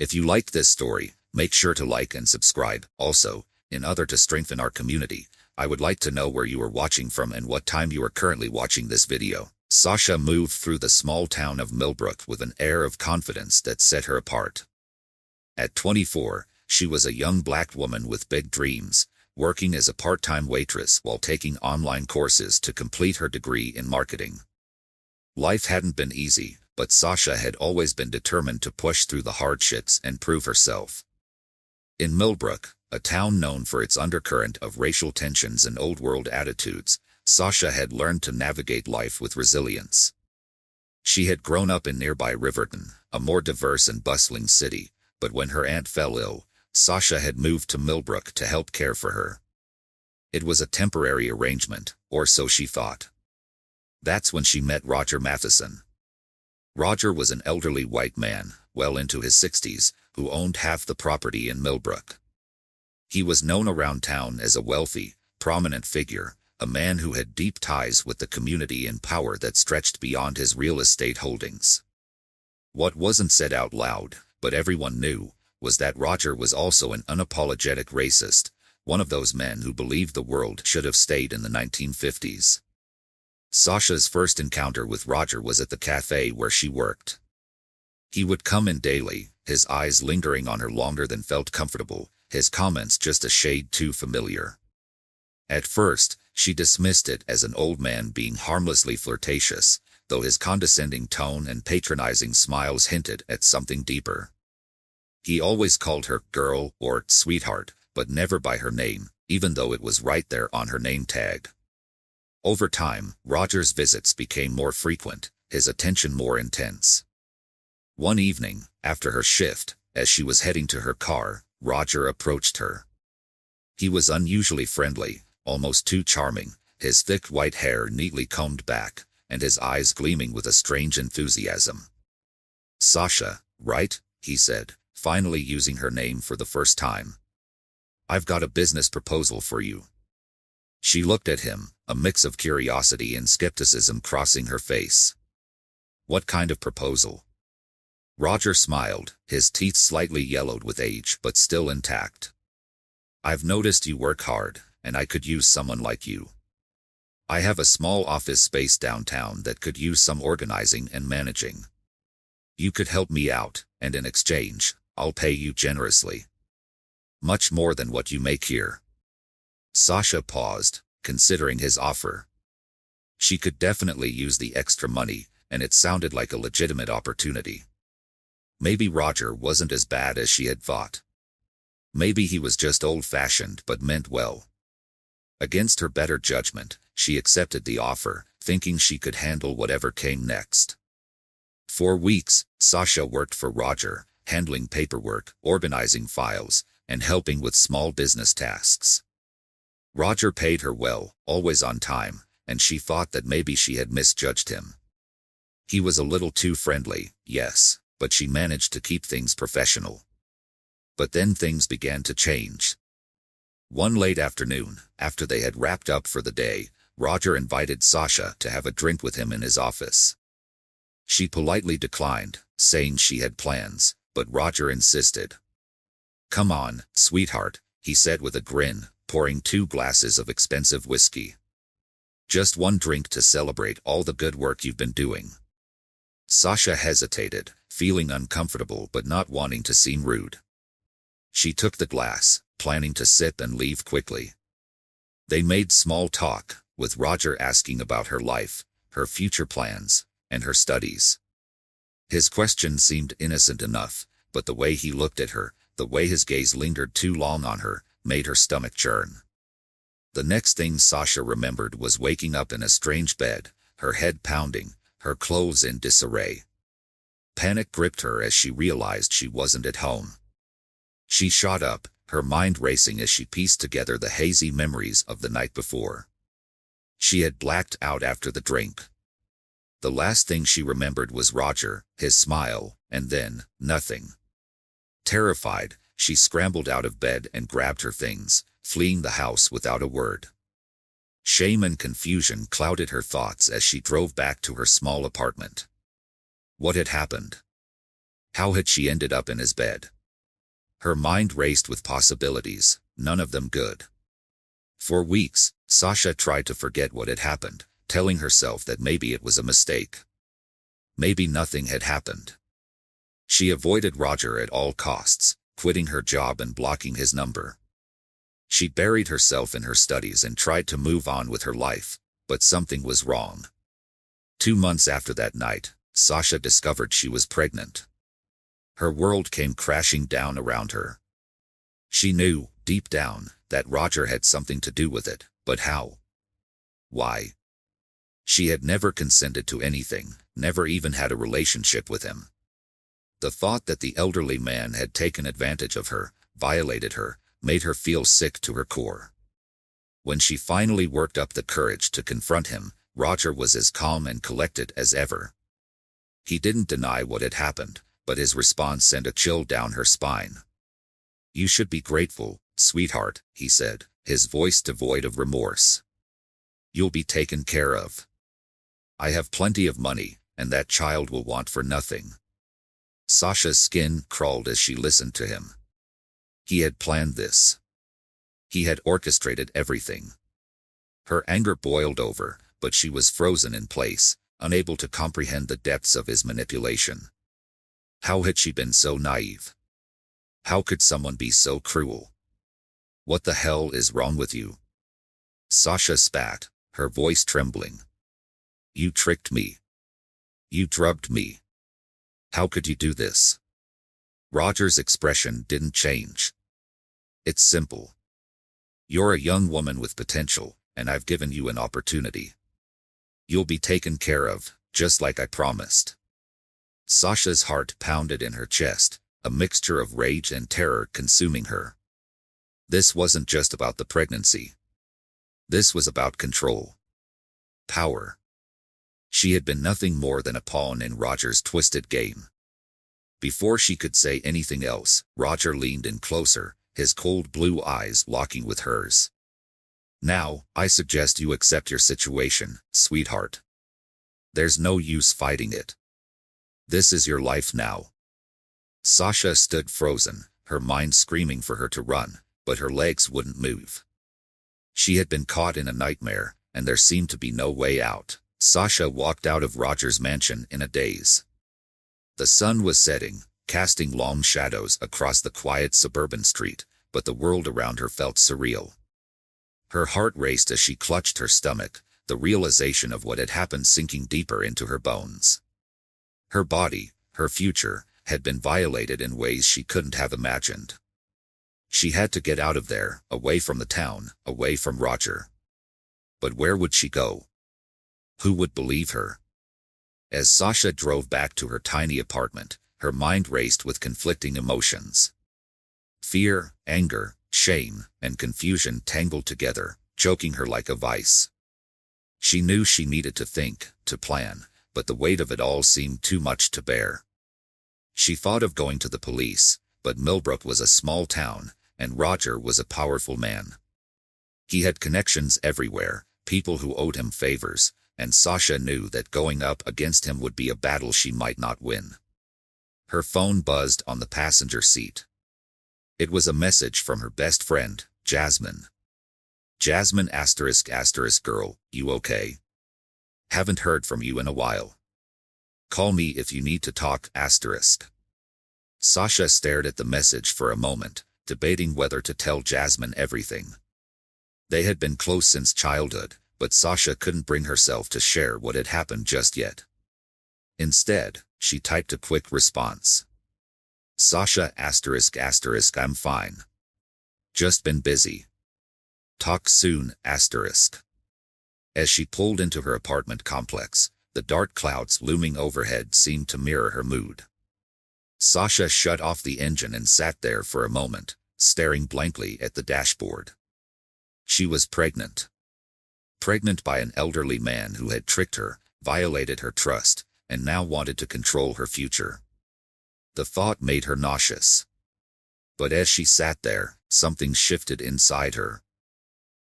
If you liked this story, make sure to like and subscribe. Also, in order to strengthen our community, I would like to know where you are watching from and what time you are currently watching this video. Sasha moved through the small town of Millbrook with an air of confidence that set her apart. At 24, she was a young black woman with big dreams, working as a part-time waitress while taking online courses to complete her degree in marketing. Life hadn't been easy, but Sasha had always been determined to push through the hardships and prove herself. In Millbrook, a town known for its undercurrent of racial tensions and old-world attitudes, Sasha had learned to navigate life with resilience. She had grown up in nearby Riverton, a more diverse and bustling city, but when her aunt fell ill, Sasha had moved to Millbrook to help care for her. It was a temporary arrangement, or so she thought. That's when she met Roger Matheson. Roger was an elderly white man, well into his 60s, who owned half the property in Millbrook. He was known around town as a wealthy, prominent figure, a man who had deep ties with the community and power that stretched beyond his real estate holdings. What wasn't said out loud, but everyone knew, was that Roger was also an unapologetic racist, one of those men who believed the world should have stayed in the 1950s. Sasha's first encounter with Roger was at the cafe where she worked. He would come in daily, his eyes lingering on her longer than felt comfortable, his comments just a shade too familiar. At first, she dismissed it as an old man being harmlessly flirtatious, though his condescending tone and patronizing smiles hinted at something deeper. He always called her girl or sweetheart, but never by her name, even though it was right there on her name tag. Over time, Roger's visits became more frequent, his attention more intense. One evening, after her shift, as she was heading to her car, Roger approached her. He was unusually friendly, almost too charming, his thick white hair neatly combed back, and his eyes gleaming with a strange enthusiasm. "Sasha, right?" he said, finally using her name for the first time. "I've got a business proposal for you." She looked at him, a mix of curiosity and skepticism crossing her face. "What kind of proposal?" Roger smiled, his teeth slightly yellowed with age but still intact. "I've noticed you work hard, and I could use someone like you. I have a small office space downtown that could use some organizing and managing. You could help me out, and in exchange, I'll pay you generously. Much more than what you make here." Sasha paused, considering his offer. She could definitely use the extra money, and it sounded like a legitimate opportunity. Maybe Roger wasn't as bad as she had thought. Maybe he was just old-fashioned but meant well. Against her better judgment, she accepted the offer, thinking she could handle whatever came next. For weeks, Sasha worked for Roger, handling paperwork, organizing files, and helping with small business tasks. Roger paid her well, always on time, and she thought that maybe she had misjudged him. He was a little too friendly, yes, but she managed to keep things professional. But then things began to change. One late afternoon, after they had wrapped up for the day, Roger invited Sasha to have a drink with him in his office. She politely declined, saying she had plans, but Roger insisted. "Come on, sweetheart," he said with a grin, pouring 2 glasses of expensive whiskey. "Just one drink to celebrate all the good work you've been doing." Sasha hesitated, feeling uncomfortable but not wanting to seem rude. She took the glass, planning to sip and leave quickly. They made small talk, with Roger asking about her life, her future plans, and her studies. His questions seemed innocent enough, but the way he looked at her, the way his gaze lingered too long on her, made her stomach churn. The next thing Sasha remembered was waking up in a strange bed, her head pounding, her clothes in disarray. Panic gripped her as she realized she wasn't at home. She shot up, her mind racing as she pieced together the hazy memories of the night before. She had blacked out after the drink. The last thing she remembered was Roger, his smile, and then, nothing. Terrified, she scrambled out of bed and grabbed her things, fleeing the house without a word. Shame and confusion clouded her thoughts as she drove back to her small apartment. What had happened? How had she ended up in his bed? Her mind raced with possibilities, none of them good. For weeks, Sasha tried to forget what had happened, telling herself that maybe it was a mistake. Maybe nothing had happened. She avoided Roger at all costs, quitting her job and blocking his number. She buried herself in her studies and tried to move on with her life, but something was wrong. 2 months after that night, Sasha discovered she was pregnant. Her world came crashing down around her. She knew, deep down, that Roger had something to do with it, but how? Why? She had never consented to anything, never even had a relationship with him. The thought that the elderly man had taken advantage of her, violated her, made her feel sick to her core. When she finally worked up the courage to confront him, Roger was as calm and collected as ever. He didn't deny what had happened, but his response sent a chill down her spine. "You should be grateful, sweetheart," he said, his voice devoid of remorse. "You'll be taken care of. I have plenty of money, and that child will want for nothing." Sasha's skin crawled as she listened to him. He had planned this. He had orchestrated everything. Her anger boiled over, but she was frozen in place, unable to comprehend the depths of his manipulation. How had she been so naive? How could someone be so cruel? "What the hell is wrong with you?" Sasha spat, her voice trembling. "You tricked me. You drugged me. How could you do this?" Roger's expression didn't change. "It's simple. You're a young woman with potential, and I've given you an opportunity. You'll be taken care of, just like I promised." Sasha's heart pounded in her chest, a mixture of rage and terror consuming her. This wasn't just about the pregnancy. This was about control. Power. She had been nothing more than a pawn in Roger's twisted game. Before she could say anything else, Roger leaned in closer, his cold blue eyes locking with hers. "Now, I suggest you accept your situation, sweetheart. There's no use fighting it. This is your life now." Sasha stood frozen, her mind screaming for her to run, but her legs wouldn't move. She had been caught in a nightmare, and there seemed to be no way out. Sasha walked out of Roger's mansion in a daze. The sun was setting, casting long shadows across the quiet suburban street, but the world around her felt surreal. Her heart raced as she clutched her stomach, the realization of what had happened sinking deeper into her bones. Her body, her future, had been violated in ways she couldn't have imagined. She had to get out of there, away from the town, away from Roger. But where would she go? Who would believe her? As Sasha drove back to her tiny apartment, her mind raced with conflicting emotions. Fear, anger, shame, and confusion tangled together, choking her like a vice. She knew she needed to think, to plan, but the weight of it all seemed too much to bear. She thought of going to the police, but Millbrook was a small town, and Roger was a powerful man. He had connections everywhere, people who owed him favors, and Sasha knew that going up against him would be a battle she might not win. Her phone buzzed on the passenger seat. It was a message from her best friend, Jasmine. "Jasmine ***, girl, you okay? Haven't heard from you in a while. Call me if you need to talk ***. Sasha stared at the message for a moment, debating whether to tell Jasmine everything. They had been close since childhood, but Sasha couldn't bring herself to share what had happened just yet. Instead, she typed a quick response. "Sasha ***, I'm fine. Just been busy. Talk soon ***. As she pulled into her apartment complex, the dark clouds looming overhead seemed to mirror her mood. Sasha shut off the engine and sat there for a moment, staring blankly at the dashboard. She was pregnant. Pregnant by an elderly man who had tricked her, violated her trust, and now wanted to control her future. The thought made her nauseous. But as she sat there, something shifted inside her.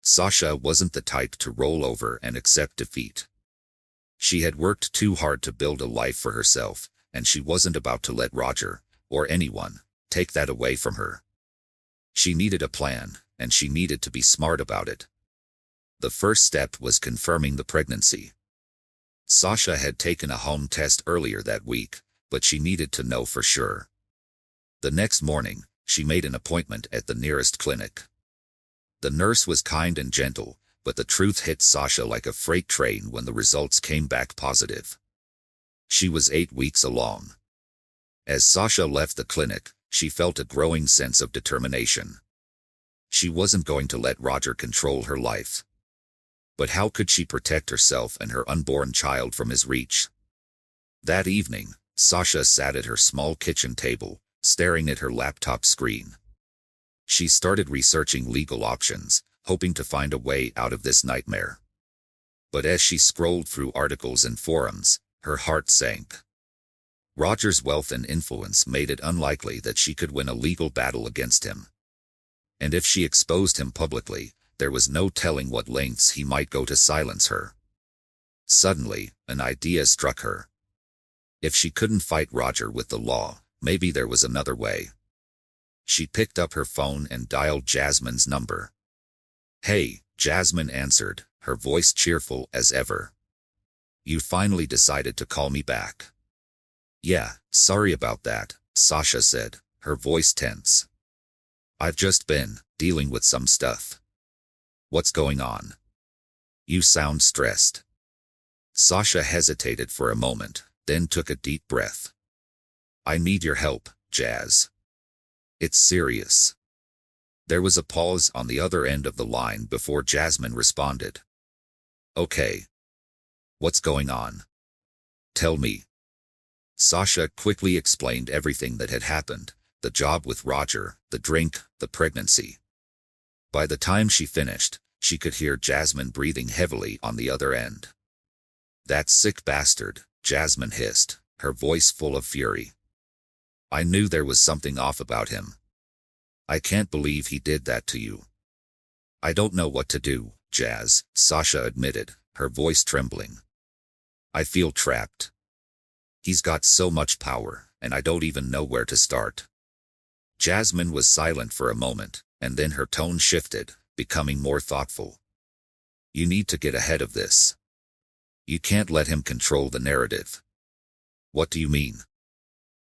Sasha wasn't the type to roll over and accept defeat. She had worked too hard to build a life for herself, and she wasn't about to let Roger, or anyone, take that away from her. She needed a plan, and she needed to be smart about it. The first step was confirming the pregnancy. Sasha had taken a home test earlier that week, but she needed to know for sure. The next morning, she made an appointment at the nearest clinic. The nurse was kind and gentle, but the truth hit Sasha like a freight train when the results came back positive. She was 8 weeks along. As Sasha left the clinic, she felt a growing sense of determination. She wasn't going to let Roger control her life. But how could she protect herself and her unborn child from his reach? That evening, Sasha sat at her small kitchen table, staring at her laptop screen. She started researching legal options, hoping to find a way out of this nightmare. But as she scrolled through articles and forums, her heart sank. Roger's wealth and influence made it unlikely that she could win a legal battle against him. And if she exposed him publicly, there was no telling what lengths he might go to silence her. Suddenly, an idea struck her. If she couldn't fight Roger with the law, maybe there was another way. She picked up her phone and dialed Jasmine's number. "Hey," Jasmine answered, her voice cheerful as ever. "You finally decided to call me back." "Yeah, sorry about that," Sasha said, her voice tense. "I've just been dealing with some stuff." "What's going on? You sound stressed." Sasha hesitated for a moment, then took a deep breath. "I need your help, Jazz. It's serious." There was a pause on the other end of the line before Jasmine responded. "Okay. What's going on? Tell me." Sasha quickly explained everything that had happened, the job with Roger, the drink, the pregnancy. By the time she finished, she could hear Jasmine breathing heavily on the other end. "That sick bastard," Jasmine hissed, her voice full of fury. "I knew there was something off about him. I can't believe he did that to you." "I don't know what to do, Jazz," Sasha admitted, her voice trembling. "I feel trapped. He's got so much power, and I don't even know where to start." Jasmine was silent for a moment, and then her tone shifted, becoming more thoughtful. "You need to get ahead of this. You can't let him control the narrative." "What do you mean?"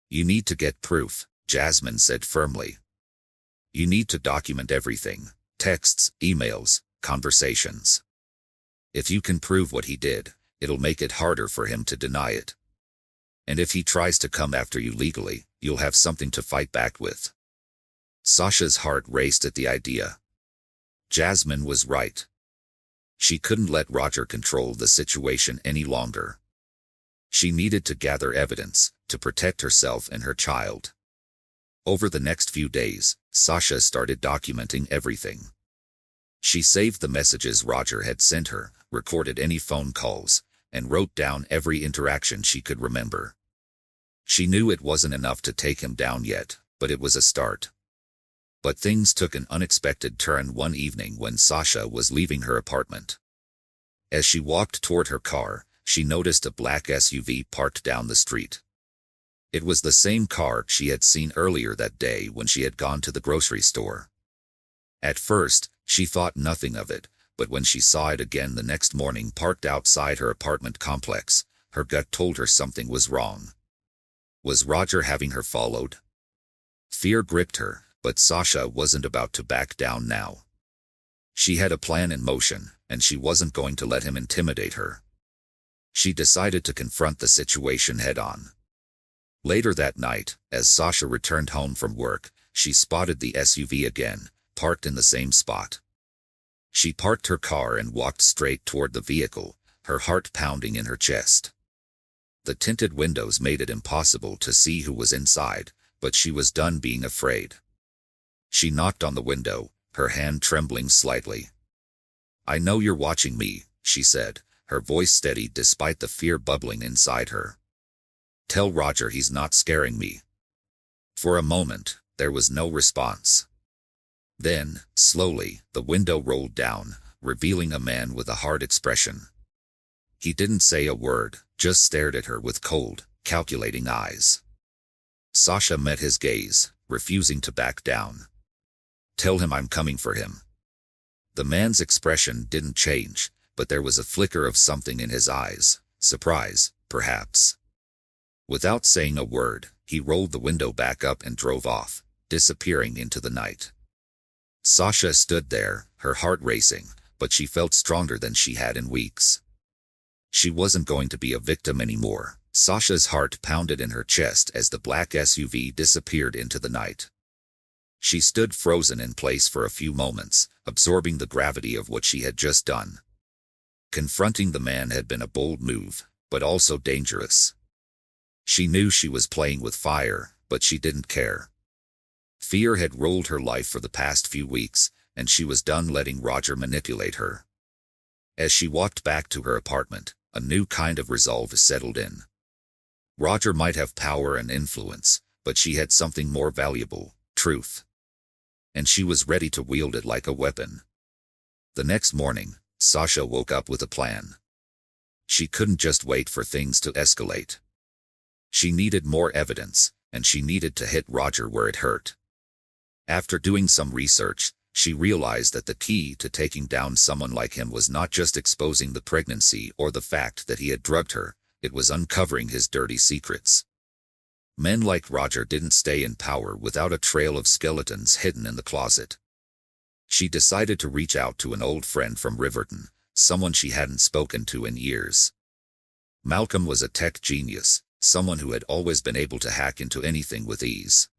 "You need to get proof," Jasmine said firmly. "You need to document everything, texts, emails, conversations. If you can prove what he did, it'll make it harder for him to deny it. And if he tries to come after you legally, you'll have something to fight back with." Sasha's heart raced at the idea. Jasmine was right. She couldn't let Roger control the situation any longer. She needed to gather evidence, to protect herself and her child. Over the next few days, Sasha started documenting everything. She saved the messages Roger had sent her, recorded any phone calls, and wrote down every interaction she could remember. She knew it wasn't enough to take him down yet, but it was a start. But things took an unexpected turn one evening when Sasha was leaving her apartment. As she walked toward her car, she noticed a black SUV parked down the street. It was the same car she had seen earlier that day when she had gone to the grocery store. At first, she thought nothing of it, but when she saw it again the next morning parked outside her apartment complex, her gut told her something was wrong. Was Roger having her followed? Fear gripped her, but Sasha wasn't about to back down now. She had a plan in motion, and she wasn't going to let him intimidate her. She decided to confront the situation head-on. Later that night, as Sasha returned home from work, she spotted the SUV again, parked in the same spot. She parked her car and walked straight toward the vehicle, her heart pounding in her chest. The tinted windows made it impossible to see who was inside, but she was done being afraid. She knocked on the window, her hand trembling slightly. "I know you're watching me," she said, her voice steady despite the fear bubbling inside her. "Tell Roger he's not scaring me." For a moment, there was no response. Then, slowly, the window rolled down, revealing a man with a hard expression. He didn't say a word, just stared at her with cold, calculating eyes. Sasha met his gaze, refusing to back down. "Tell him I'm coming for him." The man's expression didn't change, but there was a flicker of something in his eyes, surprise, perhaps. Without saying a word, he rolled the window back up and drove off, disappearing into the night. Sasha stood there, her heart racing, but she felt stronger than she had in weeks. She wasn't going to be a victim anymore. Sasha's heart pounded in her chest as the black SUV disappeared into the night. She stood frozen in place for a few moments, absorbing the gravity of what she had just done. Confronting the man had been a bold move, but also dangerous. She knew she was playing with fire, but she didn't care. Fear had ruled her life for the past few weeks, and she was done letting Roger manipulate her. As she walked back to her apartment, a new kind of resolve settled in. Roger might have power and influence, but she had something more valuable, truth. And she was ready to wield it like a weapon. The next morning, Sasha woke up with a plan. She couldn't just wait for things to escalate. She needed more evidence, and she needed to hit Roger where it hurt. After doing some research, she realized that the key to taking down someone like him was not just exposing the pregnancy or the fact that he had drugged her, it was uncovering his dirty secrets. Men like Roger didn't stay in power without a trail of skeletons hidden in the closet. She decided to reach out to an old friend from Riverton, someone she hadn't spoken to in years. Malcolm was a tech genius, someone who had always been able to hack into anything with ease.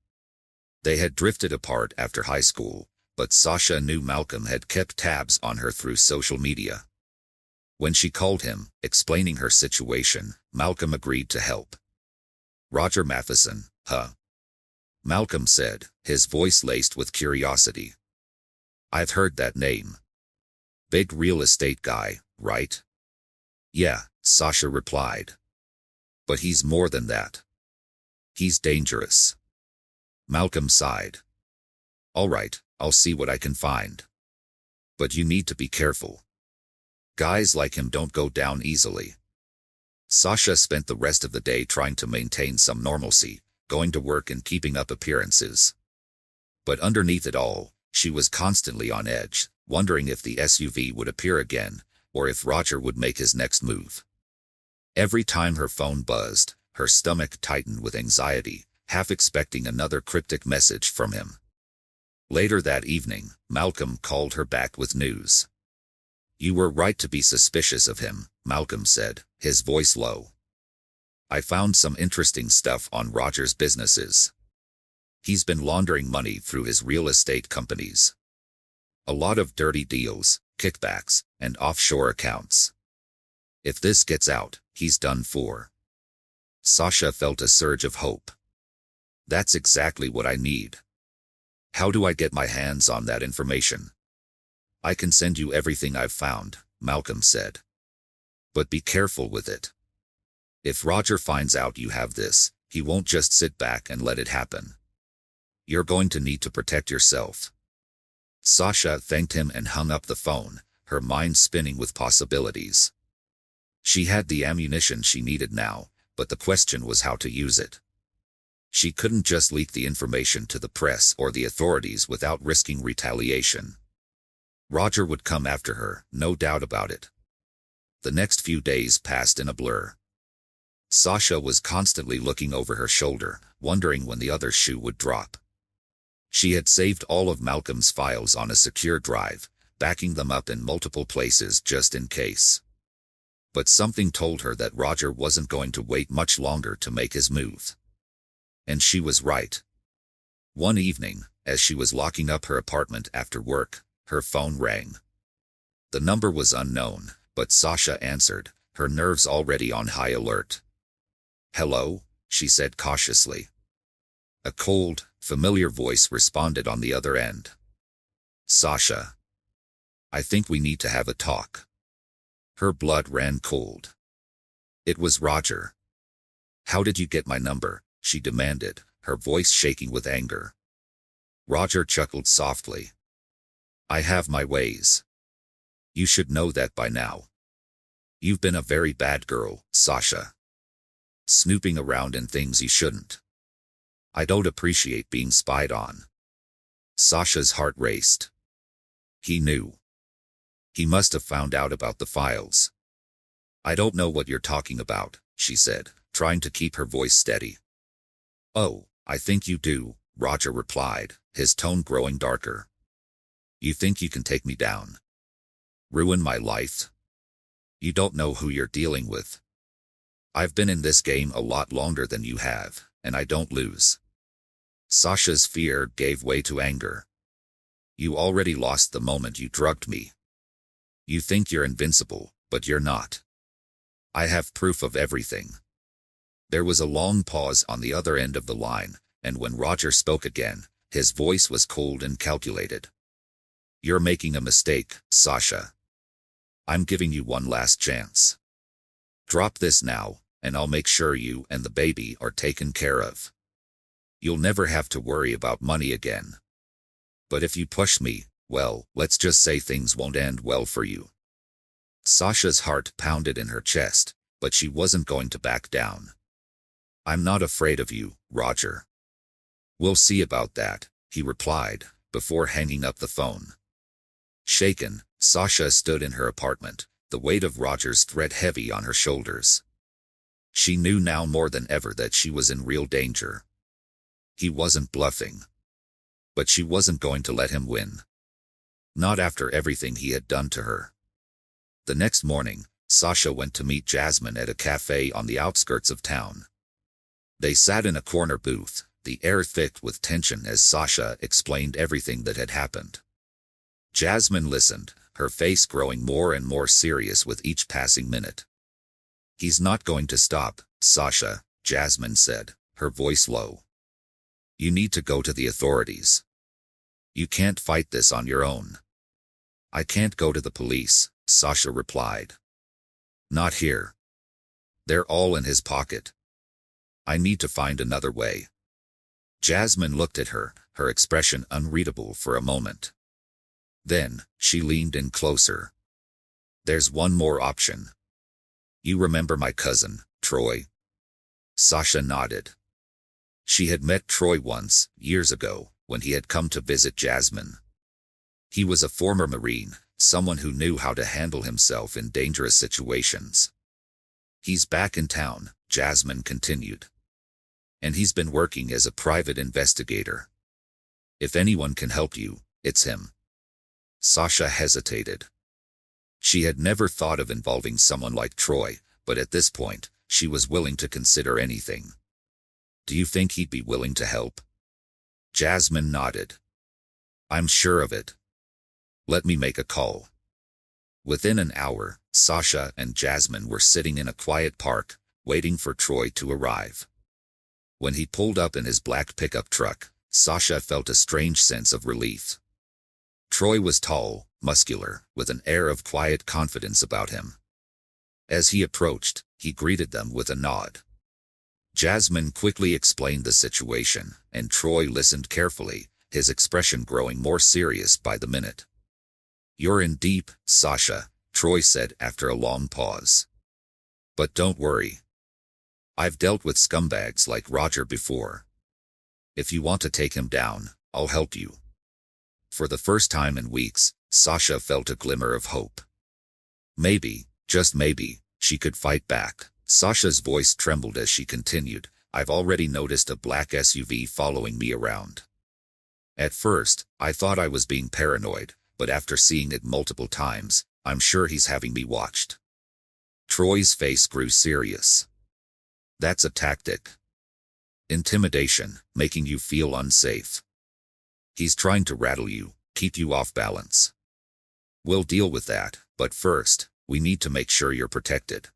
They had drifted apart after high school, but Sasha knew Malcolm had kept tabs on her through social media. When she called him, explaining her situation, Malcolm agreed to help. "Roger Matheson, huh?" Malcolm said, his voice laced with curiosity. "I've heard that name. Big real estate guy, right?" "Yeah," Sasha replied. "But he's more than that. He's dangerous." Malcolm sighed. "All right, I'll see what I can find. But you need to be careful. Guys like him don't go down easily." Sasha spent the rest of the day trying to maintain some normalcy, going to work and keeping up appearances. But underneath it all, she was constantly on edge, wondering if the SUV would appear again, or if Roger would make his next move. Every time her phone buzzed, her stomach tightened with anxiety, half expecting another cryptic message from him. Later that evening, Malcolm called her back with news. "You were right to be suspicious of him," Malcolm said, his voice low. "I found some interesting stuff on Roger's businesses. He's been laundering money through his real estate companies. A lot of dirty deals, kickbacks, and offshore accounts. If this gets out, he's done for." Sasha felt a surge of hope. "That's exactly what I need. How do I get my hands on that information?" "I can send you everything I've found," Malcolm said. "But be careful with it. If Roger finds out you have this, he won't just sit back and let it happen. You're going to need to protect yourself." Sasha thanked him and hung up the phone, her mind spinning with possibilities. She had the ammunition she needed now, but the question was how to use it. She couldn't just leak the information to the press or the authorities without risking retaliation. Roger would come after her, no doubt about it. The next few days passed in a blur. Sasha was constantly looking over her shoulder, wondering when the other shoe would drop. She had saved all of Malcolm's files on a secure drive, backing them up in multiple places just in case. But something told her that Roger wasn't going to wait much longer to make his move. And she was right. One evening, as she was locking up her apartment after work, her phone rang. The number was unknown, but Sasha answered, her nerves already on high alert. "Hello," she said cautiously. A cold, familiar voice responded on the other end. "Sasha. I think we need to have a talk." Her blood ran cold. It was Roger. "How did you get my number?" she demanded, her voice shaking with anger. Roger chuckled softly. "I have my ways. You should know that by now. You've been a very bad girl, Sasha." snooping around in things he shouldn't. I don't appreciate being spied on. Sasha's heart raced. He knew. He must have found out about the files. I don't know what you're talking about, she said, trying to keep her voice steady. Oh, I think you do, Roger replied, his tone growing darker. You think you can take me down? Ruin my life? You don't know who you're dealing with. I've been in this game a lot longer than you have, and I don't lose. Sasha's fear gave way to anger. You already lost the moment you drugged me. You think you're invincible, but you're not. I have proof of everything. There was a long pause on the other end of the line, and when Roger spoke again, his voice was cold and calculated. You're making a mistake, Sasha. I'm giving you one last chance. Drop this now, and I'll make sure you and the baby are taken care of. You'll never have to worry about money again. But if you push me, well, let's just say things won't end well for you. Sasha's heart pounded in her chest, but she wasn't going to back down. I'm not afraid of you, Roger. We'll see about that, he replied, before hanging up the phone. Shaken, Sasha stood in her apartment, the weight of Roger's threat heavy on her shoulders. She knew now more than ever that she was in real danger. He wasn't bluffing. But she wasn't going to let him win. Not after everything he had done to her. The next morning, Sasha went to meet Jasmine at a cafe on the outskirts of town. They sat in a corner booth, the air thick with tension as Sasha explained everything that had happened. Jasmine listened, her face growing more and more serious with each passing minute. He's not going to stop, Sasha, Jasmine said, her voice low. You need to go to the authorities. You can't fight this on your own. I can't go to the police, Sasha replied. Not here. They're all in his pocket. I need to find another way. Jasmine looked at her, her expression unreadable for a moment. Then, she leaned in closer. There's one more option. You remember my cousin, Troy? Sasha nodded. She had met Troy once, years ago, when he had come to visit Jasmine. He was a former Marine, someone who knew how to handle himself in dangerous situations. He's back in town, Jasmine continued. And he's been working as a private investigator. If anyone can help you, it's him. Sasha hesitated. She had never thought of involving someone like Troy, but at this point, she was willing to consider anything. Do you think he'd be willing to help? Jasmine nodded. I'm sure of it. Let me make a call. Within an hour, Sasha and Jasmine were sitting in a quiet park, waiting for Troy to arrive. When he pulled up in his black pickup truck, Sasha felt a strange sense of relief. Troy was tall, muscular, with an air of quiet confidence about him. As he approached, he greeted them with a nod. Jasmine quickly explained the situation, and Troy listened carefully, his expression growing more serious by the minute. You're in deep, Sasha, Troy said after a long pause. But don't worry. I've dealt with scumbags like Roger before. If you want to take him down, I'll help you. For the first time in weeks, Sasha felt a glimmer of hope. Maybe, just maybe, she could fight back. Sasha's voice trembled as she continued, I've already noticed a black SUV following me around. At first, I thought I was being paranoid, but after seeing it multiple times, I'm sure he's having me watched. Troy's face grew serious. That's a tactic. Intimidation, making you feel unsafe. He's trying to rattle you, keep you off balance. We'll deal with that, but first, we need to make sure you're protected.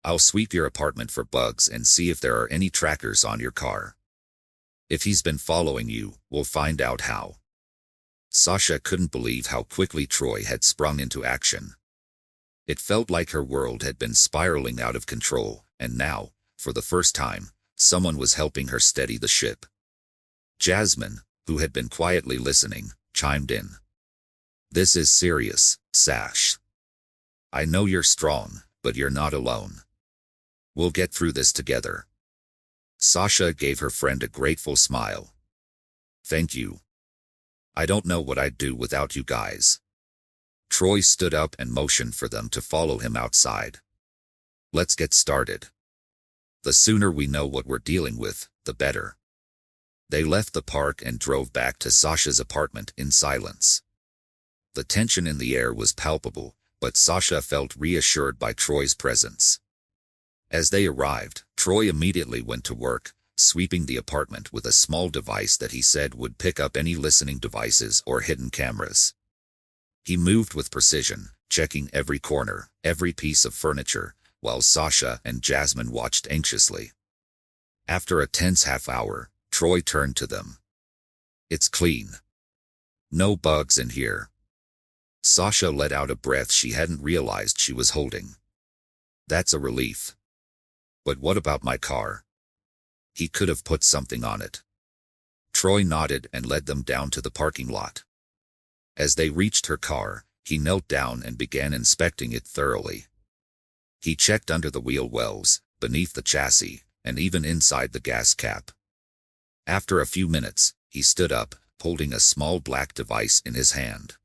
I'll sweep your apartment for bugs and see if there are any trackers on your car. If he's been following you, we'll find out how. Sasha couldn't believe how quickly Troy had sprung into action. It felt like her world had been spiraling out of control, and now, for the first time, someone was helping her steady the ship. Jasmine, who had been quietly listening, chimed in. This is serious, Sash. I know you're strong, but you're not alone. We'll get through this together. Sasha gave her friend a grateful smile. Thank you. I don't know what I'd do without you guys. Troy stood up and motioned for them to follow him outside. Let's get started. The sooner we know what we're dealing with, the better. They left the park and drove back to Sasha's apartment in silence. The tension in the air was palpable, but Sasha felt reassured by Troy's presence. As they arrived, Troy immediately went to work, sweeping the apartment with a small device that he said would pick up any listening devices or hidden cameras. He moved with precision, checking every corner, every piece of furniture, while Sasha and Jasmine watched anxiously. After a tense half-hour, Troy turned to them. It's clean. No bugs in here. Sasha let out a breath she hadn't realized she was holding. That's a relief. But what about my car? He could have put something on it. Troy nodded and led them down to the parking lot. As they reached her car, he knelt down and began inspecting it thoroughly. He checked under the wheel wells, beneath the chassis, and even inside the gas cap. After a few minutes, he stood up, holding a small black device in his hand.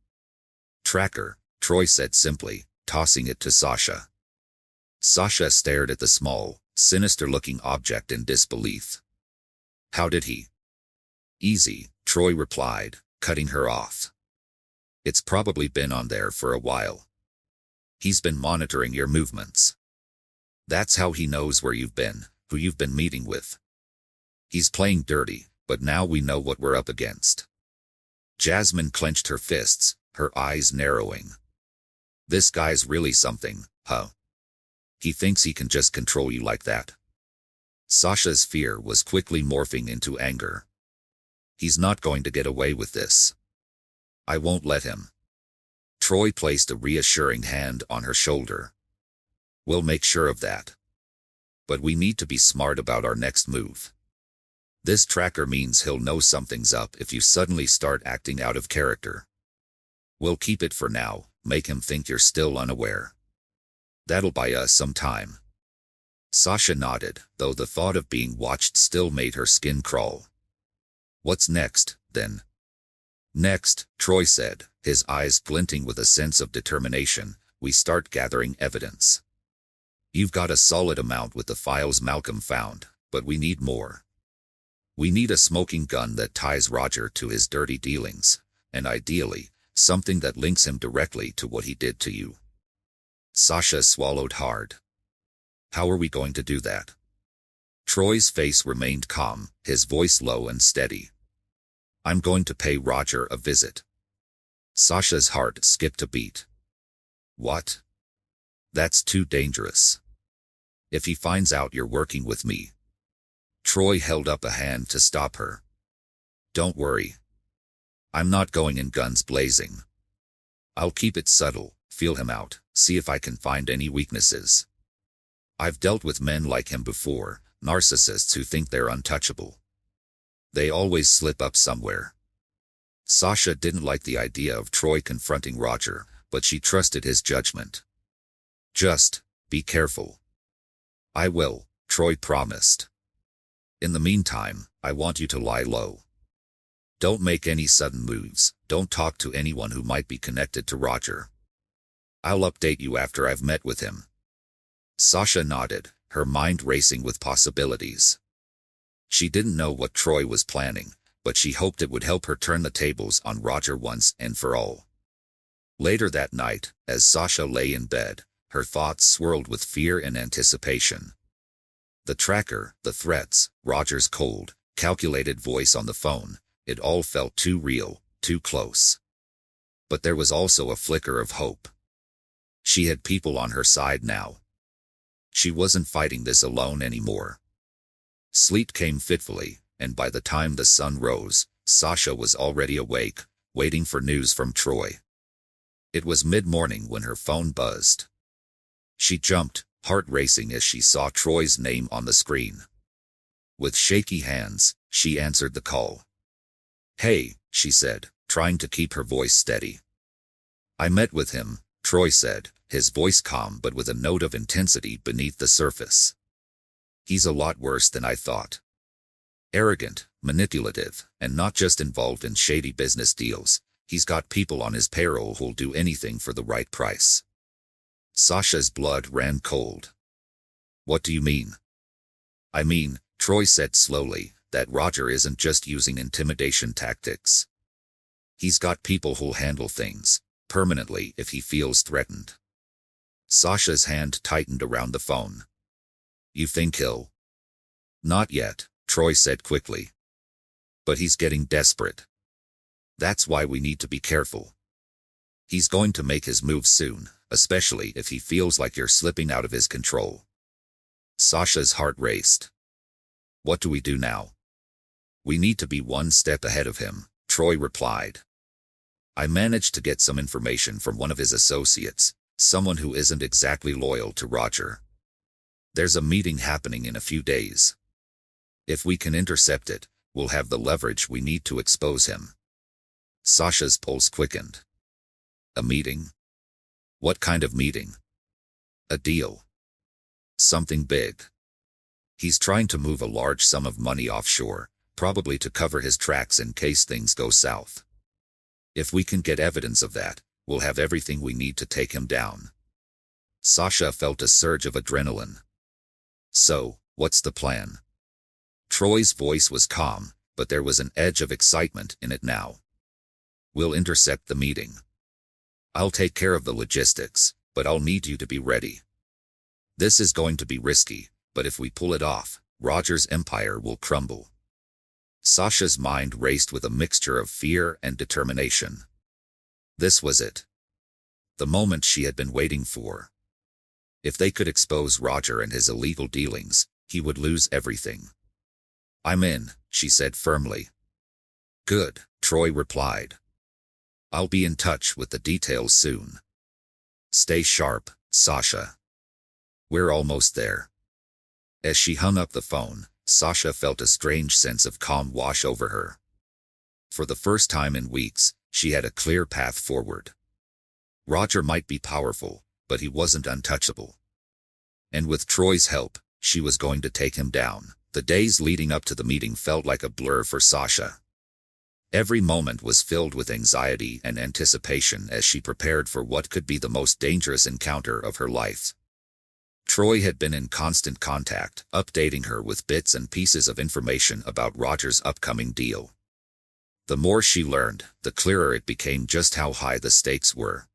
Tracker, Troy said simply, tossing it to Sasha. Sasha stared at the small, sinister-looking object in disbelief. How did he? Easy, Troy replied, cutting her off. It's probably been on there for a while. He's been monitoring your movements. That's how he knows where you've been, who you've been meeting with. He's playing dirty, but now we know what we're up against. Jasmine clenched her fists, her eyes narrowing. This guy's really something, huh? He thinks he can just control you like that. Sasha's fear was quickly morphing into anger. He's not going to get away with this. I won't let him. Troy placed a reassuring hand on her shoulder. We'll make sure of that. But we need to be smart about our next move. This tracker means he'll know something's up if you suddenly start acting out of character. We'll keep it for now, make him think you're still unaware. That'll buy us some time. Sasha nodded, though the thought of being watched still made her skin crawl. What's next, then? Next, Troy said, his eyes glinting with a sense of determination, we start gathering evidence. You've got a solid amount with the files Malcolm found, but we need more. We need a smoking gun that ties Roger to his dirty dealings, and ideally, something that links him directly to what he did to you. Sasha swallowed hard. How are we going to do that? Troy's face remained calm, his voice low and steady. I'm going to pay Roger a visit. Sasha's heart skipped a beat. What? That's too dangerous. If he finds out you're working with me. Troy held up a hand to stop her. Don't worry. I'm not going in guns blazing. I'll keep it subtle, feel him out, see if I can find any weaknesses. I've dealt with men like him before, narcissists who think they're untouchable. They always slip up somewhere. Sasha didn't like the idea of Troy confronting Roger, but she trusted his judgment. Just, be careful. I will, Troy promised. In the meantime, I want you to lie low. Don't make any sudden moves, don't talk to anyone who might be connected to Roger. I'll update you after I've met with him. Sasha nodded, her mind racing with possibilities. She didn't know what Troy was planning, but she hoped it would help her turn the tables on Roger once and for all. Later that night, as Sasha lay in bed, her thoughts swirled with fear and anticipation. The tracker, the threats, Roger's cold, calculated voice on the phone, it all felt too real, too close. But there was also a flicker of hope. She had people on her side now. She wasn't fighting this alone anymore. Sleep came fitfully, and by the time the sun rose, Sasha was already awake, waiting for news from Troy. It was mid-morning when her phone buzzed. She jumped, heart racing as she saw Troy's name on the screen. With shaky hands, she answered the call. Hey, she said, trying to keep her voice steady. I met with him, Troy said, his voice calm but with a note of intensity beneath the surface. He's a lot worse than I thought. Arrogant, manipulative, and not just involved in shady business deals. He's got people on his payroll who'll do anything for the right price. Sasha's blood ran cold. What do you mean? I mean, Troy said slowly, that Roger isn't just using intimidation tactics. He's got people who'll handle things permanently if he feels threatened. Sasha's hand tightened around the phone. You think he'll? Not yet, Troy said quickly. But he's getting desperate. That's why we need to be careful. He's going to make his move soon, especially if he feels like you're slipping out of his control. Sasha's heart raced. What do we do now? We need to be one step ahead of him, Troy replied. I managed to get some information from one of his associates, someone who isn't exactly loyal to Roger. There's a meeting happening in a few days. If we can intercept it, we'll have the leverage we need to expose him. Sasha's pulse quickened. A meeting? What kind of meeting? A deal. Something big. He's trying to move a large sum of money offshore, probably to cover his tracks in case things go south. If we can get evidence of that, we'll have everything we need to take him down. Sasha felt a surge of adrenaline. So, what's the plan? Troy's voice was calm, but there was an edge of excitement in it now. We'll intercept the meeting. I'll take care of the logistics, but I'll need you to be ready. This is going to be risky, but if we pull it off, Roger's empire will crumble. Sasha's mind raced with a mixture of fear and determination. This was it. The moment she had been waiting for. If they could expose Roger and his illegal dealings, he would lose everything. I'm in, she said firmly. Good, Troy replied. I'll be in touch with the details soon. Stay sharp, Sasha. We're almost there. As she hung up the phone, Sasha felt a strange sense of calm wash over her. For the first time in weeks, she had a clear path forward. Roger might be powerful, but he wasn't untouchable. And with Troy's help, she was going to take him down. The days leading up to the meeting felt like a blur for Sasha. Every moment was filled with anxiety and anticipation as she prepared for what could be the most dangerous encounter of her life. Troy had been in constant contact, updating her with bits and pieces of information about Roger's upcoming deal. The more she learned, the clearer it became just how high the stakes were.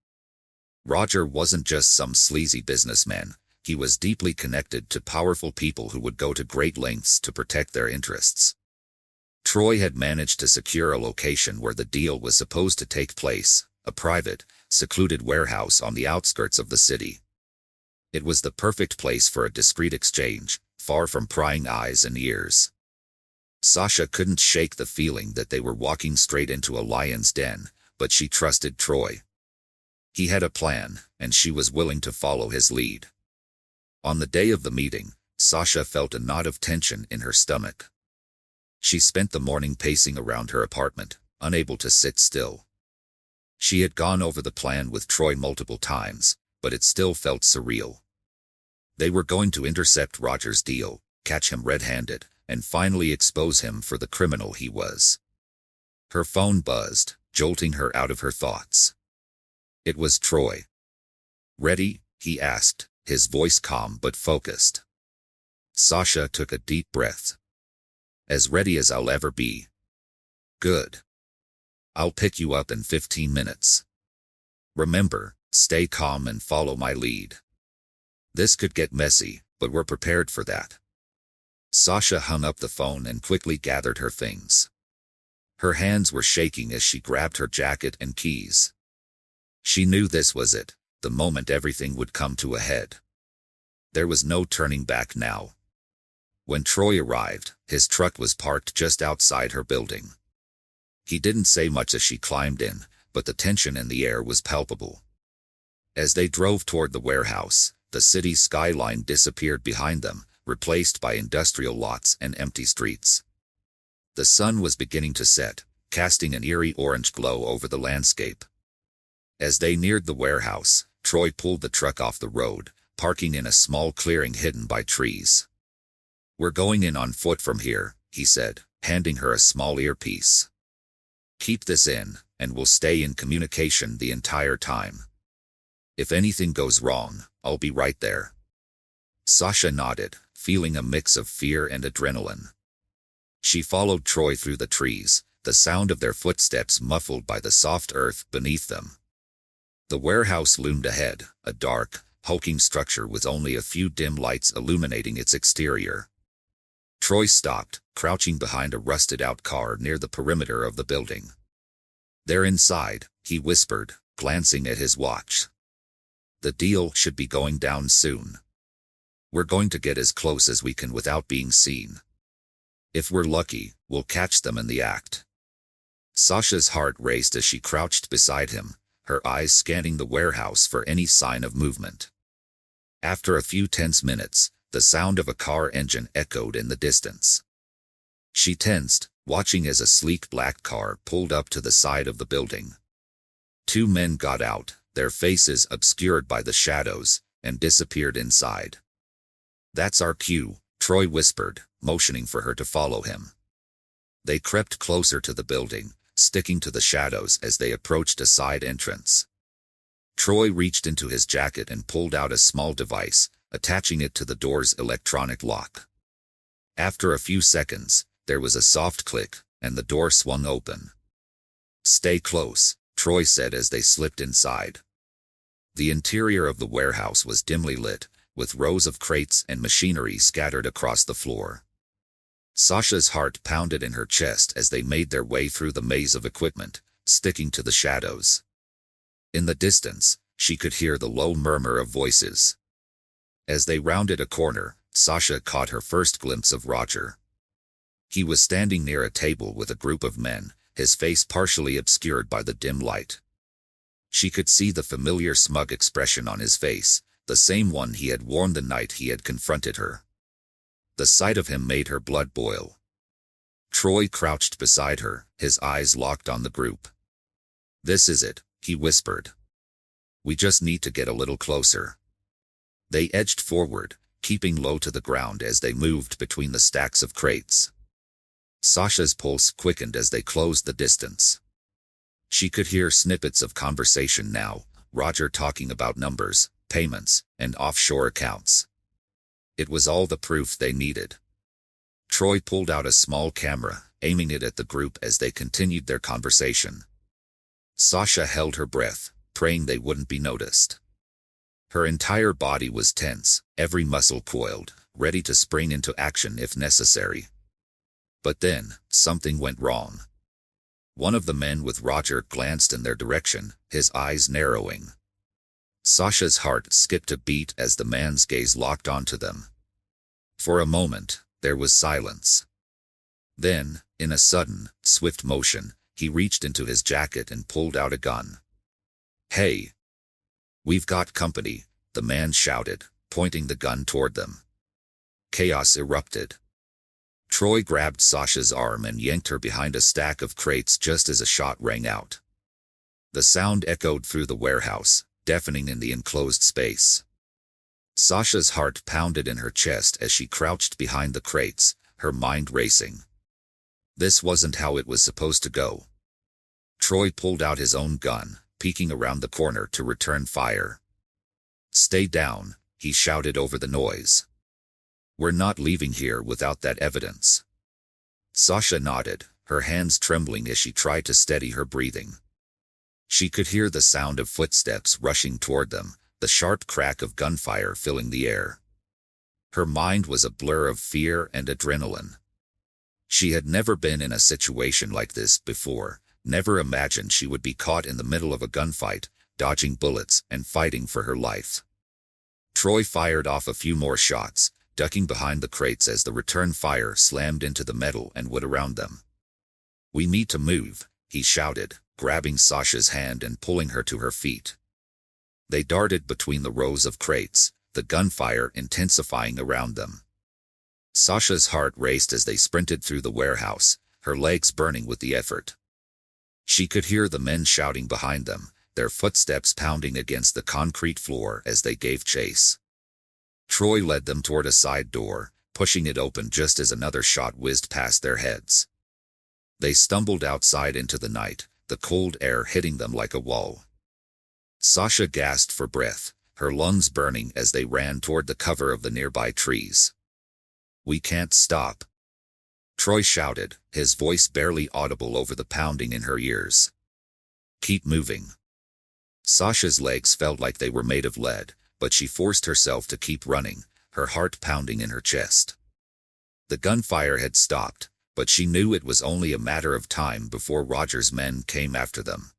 Roger wasn't just some sleazy businessman. He was deeply connected to powerful people who would go to great lengths to protect their interests. Troy had managed to secure a location where the deal was supposed to take place, a private, secluded warehouse on the outskirts of the city. It was the perfect place for a discreet exchange, far from prying eyes and ears. Sasha couldn't shake the feeling that they were walking straight into a lion's den, but she trusted Troy. He had a plan, and she was willing to follow his lead. On the day of the meeting, Sasha felt a knot of tension in her stomach. She spent the morning pacing around her apartment, unable to sit still. She had gone over the plan with Troy multiple times, but it still felt surreal. They were going to intercept Roger's deal, catch him red-handed, and finally expose him for the criminal he was. Her phone buzzed, jolting her out of her thoughts. It was Troy. Ready? He asked, his voice calm but focused. Sasha took a deep breath. As ready as I'll ever be. Good. I'll pick you up in 15 minutes. Remember, stay calm and follow my lead. This could get messy, but we're prepared for that. Sasha hung up the phone and quickly gathered her things. Her hands were shaking as she grabbed her jacket and keys. She knew this was it, the moment everything would come to a head. There was no turning back now. When Troy arrived, his truck was parked just outside her building. He didn't say much as she climbed in, but the tension in the air was palpable. As they drove toward the warehouse, the city's skyline disappeared behind them, replaced by industrial lots and empty streets. The sun was beginning to set, casting an eerie orange glow over the landscape. As they neared the warehouse, Troy pulled the truck off the road, parking in a small clearing hidden by trees. "We're going in on foot from here," he said, handing her a small earpiece. "Keep this in, and we'll stay in communication the entire time. If anything goes wrong, I'll be right there." Sasha nodded, feeling a mix of fear and adrenaline. She followed Troy through the trees, the sound of their footsteps muffled by the soft earth beneath them. The warehouse loomed ahead, a dark, hulking structure with only a few dim lights illuminating its exterior. Troy stopped, crouching behind a rusted-out car near the perimeter of the building. "They're inside," he whispered, glancing at his watch. "The deal should be going down soon. We're going to get as close as we can without being seen. If we're lucky, we'll catch them in the act." Sasha's heart raced as she crouched beside him, her eyes scanning the warehouse for any sign of movement. After a few tense minutes, the sound of a car engine echoed in the distance. She tensed, watching as a sleek black car pulled up to the side of the building. Two men got out, their faces obscured by the shadows, and disappeared inside. "That's our cue," Troy whispered, motioning for her to follow him. They crept closer to the building, sticking to the shadows as they approached a side entrance. Troy reached into his jacket and pulled out a small device, attaching it to the door's electronic lock. After a few seconds, there was a soft click, and the door swung open. "Stay close," Troy said as they slipped inside. The interior of the warehouse was dimly lit, with rows of crates and machinery scattered across the floor. Sasha's heart pounded in her chest as they made their way through the maze of equipment, sticking to the shadows. In the distance, she could hear the low murmur of voices. As they rounded a corner, Sasha caught her first glimpse of Roger. He was standing near a table with a group of men, his face partially obscured by the dim light. She could see the familiar smug expression on his face, the same one he had worn the night he had confronted her. The sight of him made her blood boil. Troy crouched beside her, his eyes locked on the group. "This is it," he whispered. "We just need to get a little closer." They edged forward, keeping low to the ground as they moved between the stacks of crates. Sasha's pulse quickened as they closed the distance. She could hear snippets of conversation now, Roger talking about numbers, payments, and offshore accounts. It was all the proof they needed. Troy pulled out a small camera, aiming it at the group as they continued their conversation. Sasha held her breath, praying they wouldn't be noticed. Her entire body was tense, every muscle coiled, ready to spring into action if necessary. But then, something went wrong. One of the men with Roger glanced in their direction, his eyes narrowing. Sasha's heart skipped a beat as the man's gaze locked onto them. For a moment, there was silence. Then, in a sudden, swift motion, he reached into his jacket and pulled out a gun. "Hey! We've got company," the man shouted, pointing the gun toward them. Chaos erupted. Troy grabbed Sasha's arm and yanked her behind a stack of crates just as a shot rang out. The sound echoed through the warehouse, deafening in the enclosed space. Sasha's heart pounded in her chest as she crouched behind the crates, her mind racing. This wasn't how it was supposed to go. Troy pulled out his own gun, peeking around the corner to return fire. "Stay down," he shouted over the noise. "We're not leaving here without that evidence." Sasha nodded, her hands trembling as she tried to steady her breathing. She could hear the sound of footsteps rushing toward them, the sharp crack of gunfire filling the air. Her mind was a blur of fear and adrenaline. She had never been in a situation like this before, never imagined she would be caught in the middle of a gunfight, dodging bullets and fighting for her life. Troy fired off a few more shots, ducking behind the crates as the return fire slammed into the metal and wood around them. "We need to move," he shouted, grabbing Sasha's hand and pulling her to her feet. They darted between the rows of crates, the gunfire intensifying around them. Sasha's heart raced as they sprinted through the warehouse, her legs burning with the effort. She could hear the men shouting behind them, their footsteps pounding against the concrete floor as they gave chase. Troy led them toward a side door, pushing it open just as another shot whizzed past their heads. They stumbled outside into the night, the cold air hitting them like a wall. Sasha gasped for breath, her lungs burning as they ran toward the cover of the nearby trees. "We can't stop," Troy shouted, his voice barely audible over the pounding in her ears. "Keep moving." Sasha's legs felt like they were made of lead, but she forced herself to keep running, her heart pounding in her chest. The gunfire had stopped, but she knew it was only a matter of time before Roger's men came after them.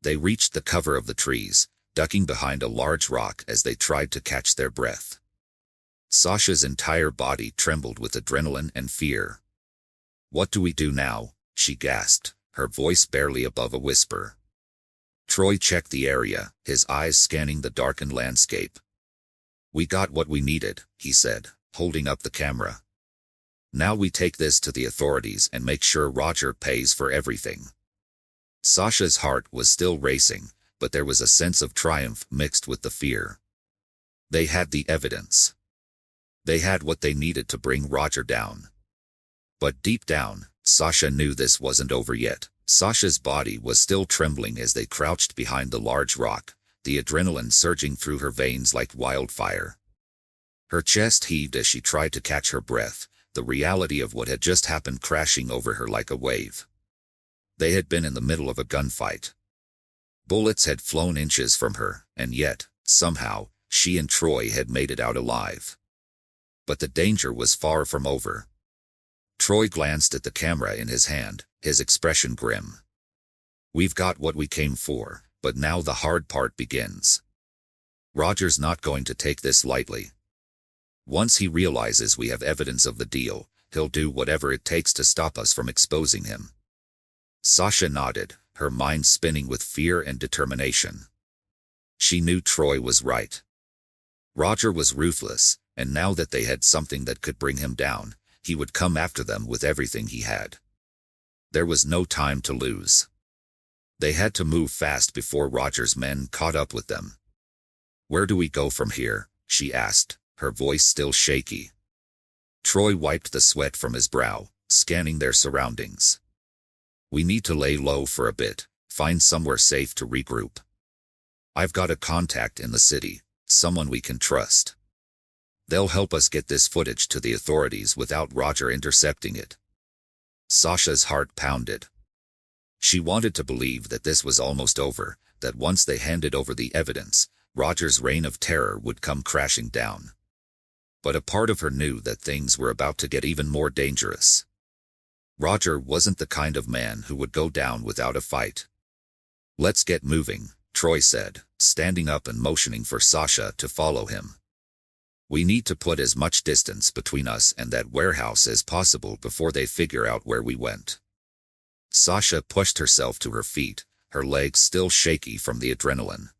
They reached the cover of the trees, ducking behind a large rock as they tried to catch their breath. Sasha's entire body trembled with adrenaline and fear. "What do we do now?" she gasped, her voice barely above a whisper. Troy checked the area, his eyes scanning the darkened landscape. "We got what we needed," he said, holding up the camera. "Now we take this to the authorities and make sure Roger pays for everything." Sasha's heart was still racing, but there was a sense of triumph mixed with the fear. They had the evidence. They had what they needed to bring Roger down. But deep down, Sasha knew this wasn't over yet. Sasha's body was still trembling as they crouched behind the large rock, the adrenaline surging through her veins like wildfire. Her chest heaved as she tried to catch her breath, the reality of what had just happened crashing over her like a wave. They had been in the middle of a gunfight. Bullets had flown inches from her, and yet, somehow, she and Troy had made it out alive. But the danger was far from over. Troy glanced at the camera in his hand, his expression grim. "We've got what we came for, but now the hard part begins. Roger's not going to take this lightly. Once he realizes we have evidence of the deal, he'll do whatever it takes to stop us from exposing him." Sasha nodded, her mind spinning with fear and determination. She knew Troy was right. Roger was ruthless, and now that they had something that could bring him down, he would come after them with everything he had. There was no time to lose. They had to move fast before Roger's men caught up with them. "Where do we go from here?" she asked, her voice still shaky. Troy wiped the sweat from his brow, scanning their surroundings. "We need to lay low for a bit, find somewhere safe to regroup. I've got a contact in the city, someone we can trust. They'll help us get this footage to the authorities without Roger intercepting it." Sasha's heart pounded. She wanted to believe that this was almost over, that once they handed over the evidence, Roger's reign of terror would come crashing down. But a part of her knew that things were about to get even more dangerous. Roger wasn't the kind of man who would go down without a fight. "Let's get moving," Troy said, standing up and motioning for Sasha to follow him. "We need to put as much distance between us and that warehouse as possible before they figure out where we went." Sasha pushed herself to her feet, her legs still shaky from the adrenaline.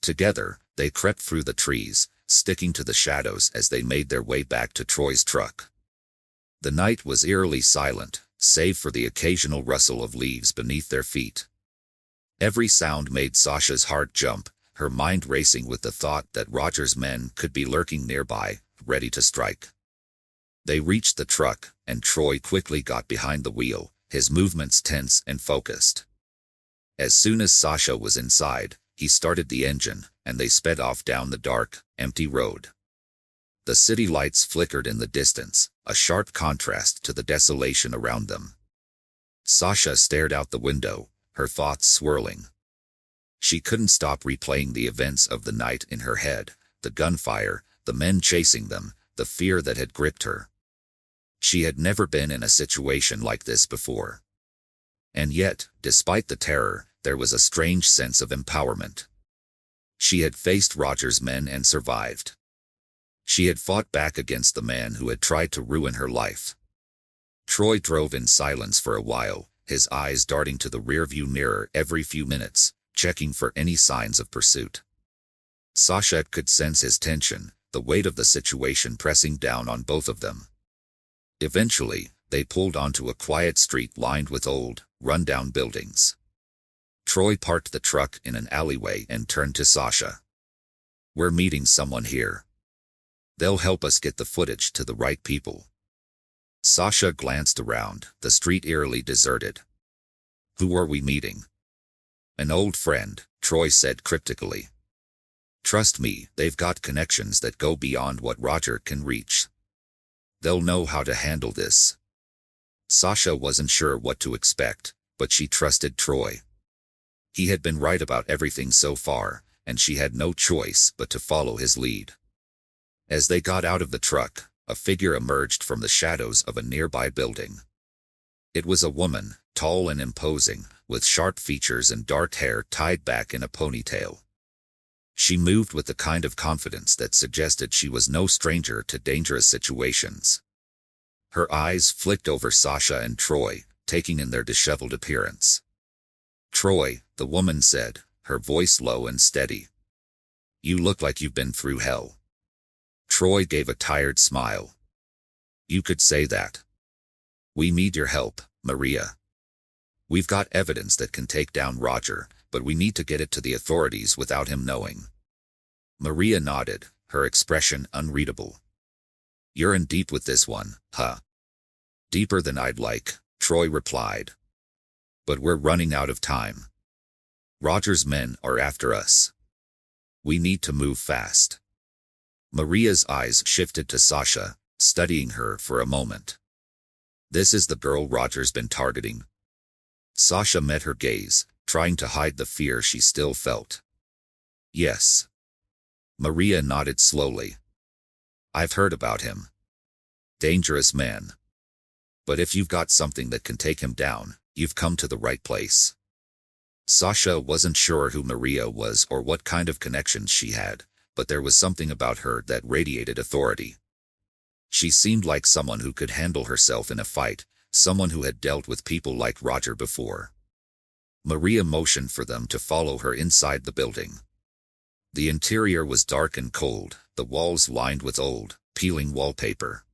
Together, they crept through the trees, sticking to the shadows as they made their way back to Troy's truck. The night was eerily silent, save for the occasional rustle of leaves beneath their feet. Every sound made Sasha's heart jump, her mind racing with the thought that Roger's men could be lurking nearby, ready to strike. They reached the truck, and Troy quickly got behind the wheel, his movements tense and focused. As soon as Sasha was inside, he started the engine, and they sped off down the dark, empty road. The city lights flickered in the distance, a sharp contrast to the desolation around them. Sasha stared out the window, her thoughts swirling. She couldn't stop replaying the events of the night in her head, the gunfire, the men chasing them, the fear that had gripped her. She had never been in a situation like this before. And yet, despite the terror, there was a strange sense of empowerment. She had faced Roger's men and survived. She had fought back against the man who had tried to ruin her life. Troy drove in silence for a while, his eyes darting to the rearview mirror every few minutes, checking for any signs of pursuit. Sasha could sense his tension, the weight of the situation pressing down on both of them. Eventually, they pulled onto a quiet street lined with old, run-down buildings. Troy parked the truck in an alleyway and turned to Sasha. "We're meeting someone here." They'll help us get the footage to the right people. Sasha glanced around, the street eerily deserted. Who are we meeting? An old friend, Troy said cryptically. Trust me, they've got connections that go beyond what Roger can reach. They'll know how to handle this. Sasha wasn't sure what to expect, but she trusted Troy. He had been right about everything so far, and she had no choice but to follow his lead. As they got out of the truck, a figure emerged from the shadows of a nearby building. It was a woman, tall and imposing, with sharp features and dark hair tied back in a ponytail. She moved with the kind of confidence that suggested she was no stranger to dangerous situations. Her eyes flicked over Sasha and Troy, taking in their disheveled appearance. Troy, the woman said, her voice low and steady. You look like you've been through hell. Troy gave a tired smile. You could say that. We need your help, Maria. We've got evidence that can take down Roger, but we need to get it to the authorities without him knowing. Maria nodded, her expression unreadable. You're in deep with this one, huh? Deeper than I'd like, Troy replied. But we're running out of time. Roger's men are after us. We need to move fast. Maria's eyes shifted to Sasha, studying her for a moment. This is the girl Roger's been targeting. Sasha met her gaze, trying to hide the fear she still felt. Yes. Maria nodded slowly. I've heard about him. Dangerous man. But if you've got something that can take him down, you've come to the right place. Sasha wasn't sure who Maria was or what kind of connections she had, but there was something about her that radiated authority. She seemed like someone who could handle herself in a fight, someone who had dealt with people like Roger before. Maria motioned for them to follow her inside the building. The interior was dark and cold, the walls lined with old, peeling wallpaper.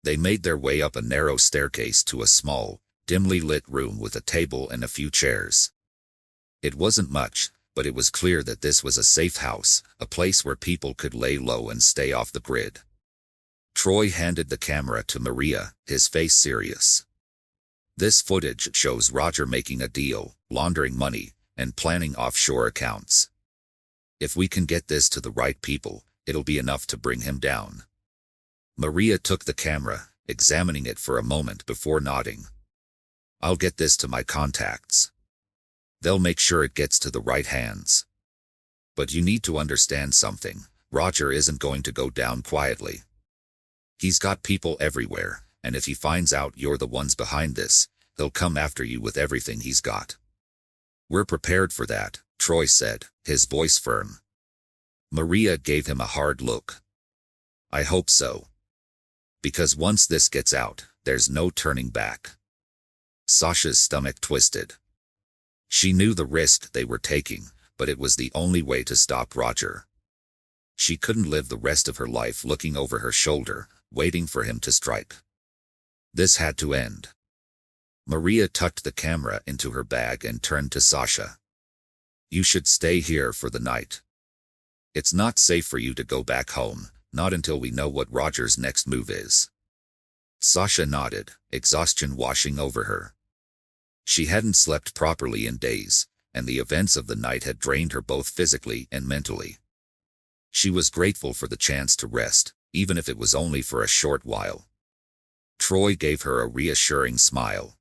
They made their way up a narrow staircase to a small, dimly lit room with a table and a few chairs. It wasn't much, but it was clear that this was a safe house, a place where people could lay low and stay off the grid. Troy handed the camera to Maria, his face serious. This footage shows Roger making a deal, laundering money, and planning offshore accounts. If we can get this to the right people, it'll be enough to bring him down. Maria took the camera, examining it for a moment before nodding. I'll get this to my contacts. They'll make sure it gets to the right hands. But you need to understand something. Roger isn't going to go down quietly. He's got people everywhere, and if he finds out you're the ones behind this, he'll come after you with everything he's got. We're prepared for that, Troy said, his voice firm. Maria gave him a hard look. I hope so. Because once this gets out, there's no turning back. Sasha's stomach twisted. She knew the risk they were taking, but it was the only way to stop Roger. She couldn't live the rest of her life looking over her shoulder, waiting for him to strike. This had to end. Maria tucked the camera into her bag and turned to Sasha. You should stay here for the night. It's not safe for you to go back home, not until we know what Roger's next move is. Sasha nodded, exhaustion washing over her. She hadn't slept properly in days, and the events of the night had drained her both physically and mentally. She was grateful for the chance to rest, even if it was only for a short while. Troy gave her a reassuring smile.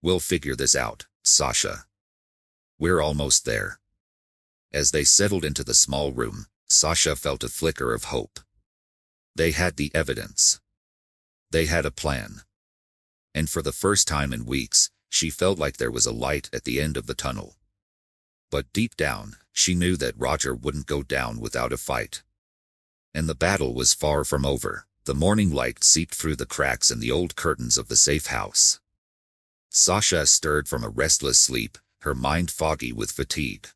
We'll figure this out, Sasha. We're almost there. As they settled into the small room, Sasha felt a flicker of hope. They had the evidence. They had a plan. And for the first time in weeks, she felt like there was a light at the end of the tunnel. But deep down, she knew that Roger wouldn't go down without a fight. And the battle was far from over. The morning light seeped through the cracks in the old curtains of the safe house. Sasha stirred from a restless sleep, her mind foggy with fatigue.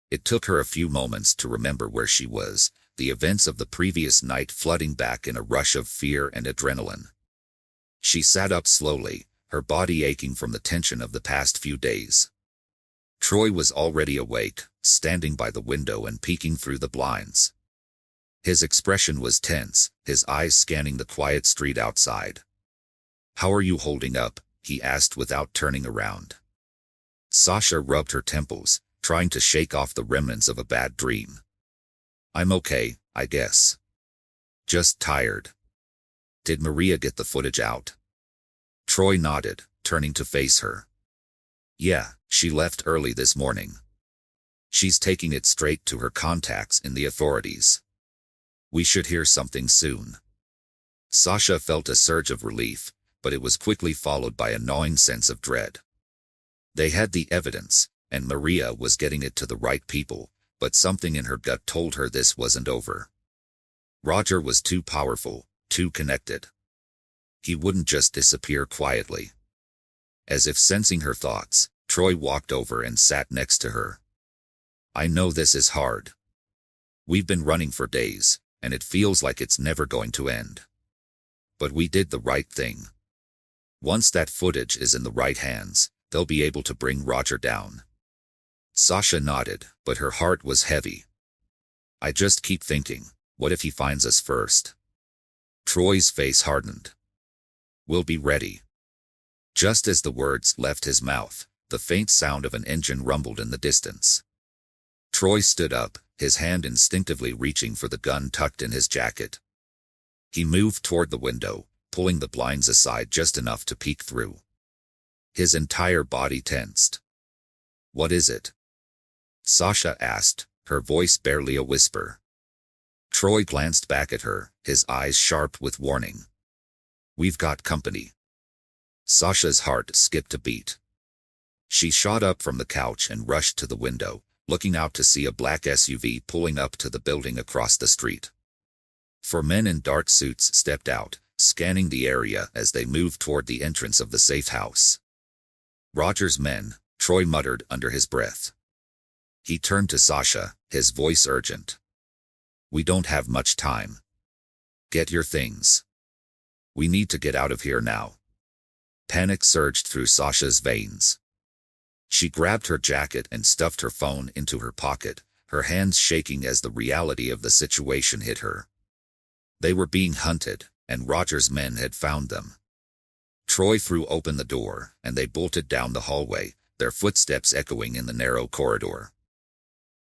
It took her a few moments to remember where she was, the events of the previous night flooding back in a rush of fear and adrenaline. She sat up slowly, her body aching from the tension of the past few days. Troy was already awake, standing by the window and peeking through the blinds. His expression was tense, his eyes scanning the quiet street outside. "How are you holding up?" he asked without turning around. Sasha rubbed her temples, trying to shake off the remnants of a bad dream. "I'm okay, I guess. Just tired." "Did Maria get the footage out?" Troy nodded, turning to face her. "Yeah, she left early this morning. She's taking it straight to her contacts in the authorities. We should hear something soon." Sasha felt a surge of relief, but it was quickly followed by a gnawing sense of dread. They had the evidence, and Maria was getting it to the right people, but something in her gut told her this wasn't over. Roger was too powerful, too connected. He wouldn't just disappear quietly. As if sensing her thoughts, Troy walked over and sat next to her. "I know this is hard. We've been running for days, and it feels like it's never going to end. But we did the right thing. Once that footage is in the right hands, they'll be able to bring Roger down." Sasha nodded, but her heart was heavy. "I just keep thinking, what if he finds us first?" Troy's face hardened. "We'll be ready." Just as the words left his mouth, the faint sound of an engine rumbled in the distance. Troy stood up, his hand instinctively reaching for the gun tucked in his jacket. He moved toward the window, pulling the blinds aside just enough to peek through. His entire body tensed. "What is it?" Sasha asked, her voice barely a whisper. Troy glanced back at her, his eyes sharp with warning. "We've got company." Sasha's heart skipped a beat. She shot up from the couch and rushed to the window, looking out to see a black SUV pulling up to the building across the street. 4 men in dark suits stepped out, scanning the area as they moved toward the entrance of the safe house. "Roger's men," Troy muttered under his breath. He turned to Sasha, his voice urgent. "We don't have much time. Get your things. We need to get out of here now." Panic surged through Sasha's veins. She grabbed her jacket and stuffed her phone into her pocket, her hands shaking as the reality of the situation hit her. They were being hunted, and Roger's men had found them. Troy threw open the door, and they bolted down the hallway, their footsteps echoing in the narrow corridor.